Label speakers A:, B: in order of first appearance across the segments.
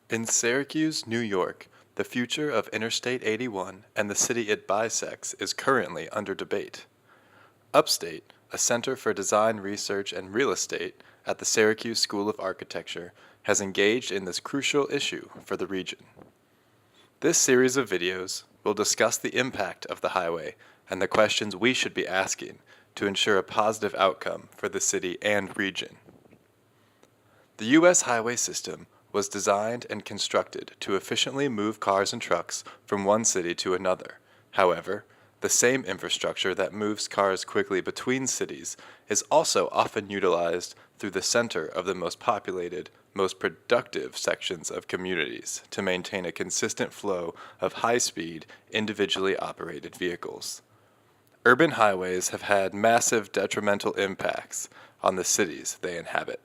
A: In Syracuse, New York, the future of Interstate 81 and the city it bisects is currently under debate. UPSTATE, a center for design research and real estate at the Syracuse School of Architecture, has engaged in this crucial issue for the region. This series of videos will discuss the impact of the highway and the questions we should be asking to ensure a positive outcome for the city and region. The U.S. highway system was designed and constructed to efficiently move cars and trucks from one city to another. However, the same infrastructure that moves cars quickly between cities is also often utilized through the center of the most populated, most productive sections of communities to maintain a consistent flow of high-speed, individually operated vehicles. Urban highways have had massive detrimental impacts on the cities they inhabit.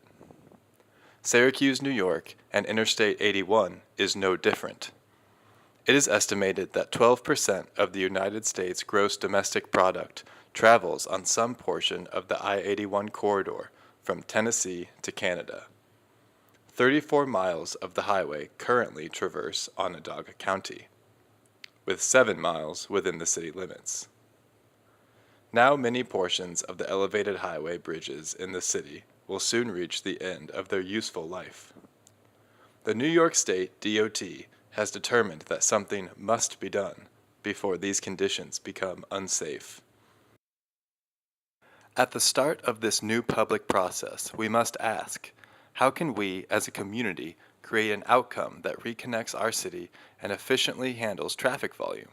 A: Syracuse, New York, and Interstate 81 is no different. It is estimated that 12% of the United States gross domestic product travels on some portion of the I-81 corridor from Tennessee to Canada. 34 miles of the highway currently traverse Onondaga County, with 7 miles within the city limits. Now many portions of the elevated highway bridges in the city will soon reach the end of their useful life. The New York State DOT has determined that something must be done before these conditions become unsafe. At the start of this new public process, we must ask, how can we as a community create an outcome that reconnects our city and efficiently handles traffic volume?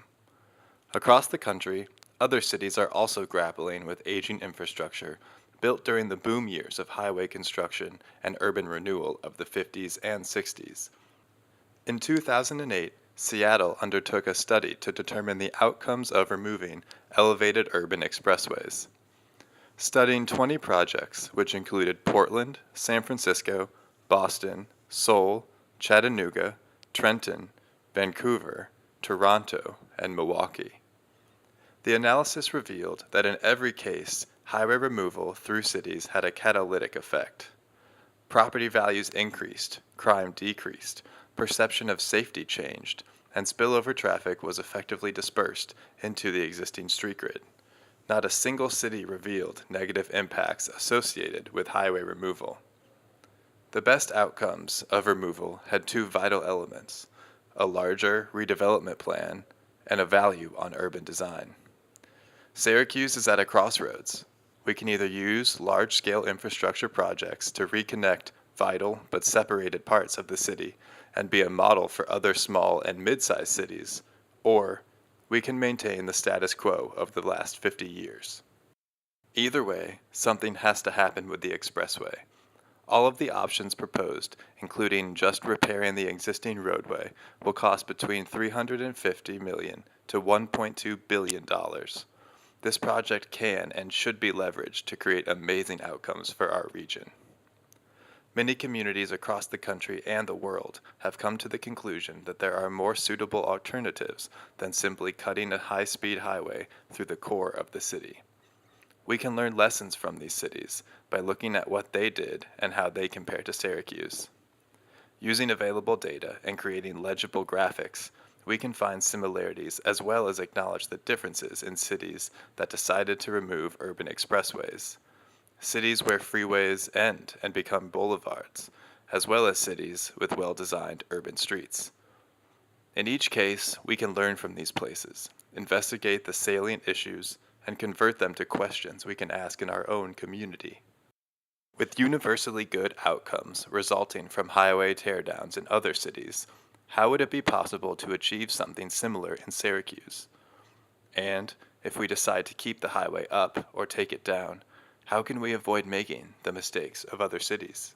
A: Across the country, other cities are also grappling with aging infrastructure built during the boom years of highway construction and urban renewal of the 50s and 60s. In 2008, Seattle undertook a study to determine the outcomes of removing elevated urban expressways. Studying 20 projects, which included Portland, San Francisco, Boston, Seoul, Chattanooga, Trenton, Vancouver, Toronto, and Milwaukee. The analysis revealed that in every case, highway removal through cities had a catalytic effect. Property values increased, crime decreased, perception of safety changed, and spillover traffic was effectively dispersed into the existing street grid. Not a single city revealed negative impacts associated with highway removal. The best outcomes of removal had two vital elements: a larger redevelopment plan and a value on urban design. Syracuse is at a crossroads. We can either use large-scale infrastructure projects to reconnect vital but separated parts of the city and be a model for other small and mid-sized cities, or we can maintain the status quo of the last 50 years. Either way, something has to happen with the expressway. All of the options proposed, including just repairing the existing roadway, will cost between $350 million to $1.2 billion. This project can and should be leveraged to create amazing outcomes for our region. Many communities across the country and the world have come to the conclusion that there are more suitable alternatives than simply cutting a high-speed highway through the core of the city. We can learn lessons from these cities by looking at what they did and how they compare to Syracuse. Using available data and creating legible graphics, we can find similarities as well as acknowledge the differences in cities that decided to remove urban expressways, cities where freeways end and become boulevards, as well as cities with well-designed urban streets. In each case, we can learn from these places, investigate the salient issues, and convert them to questions we can ask in our own community. With universally good outcomes resulting from highway teardowns in other cities, how would it be possible to achieve something similar in Syracuse? And if we decide to keep the highway up or take it down, how can we avoid making the mistakes of other cities?